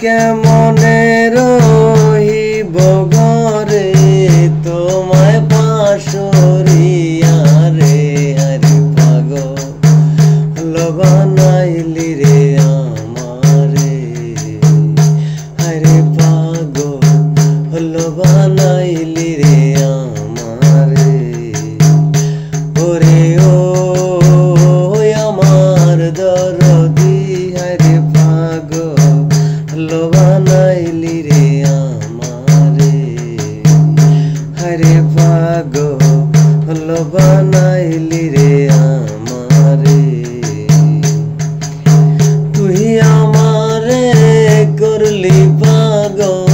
কেমনে রহিব ঘরে তোমায় পাশরিয়া রে আরে পাগল বানাইলি রে আমারে আরে পাগল বানাইলি রে আমারে ওরে ও আমার দরদি আরে পাগল বানাইলি রে আমারে আরে পাগল বানাইলি রে আমারে তুই আমারে করলি পাগল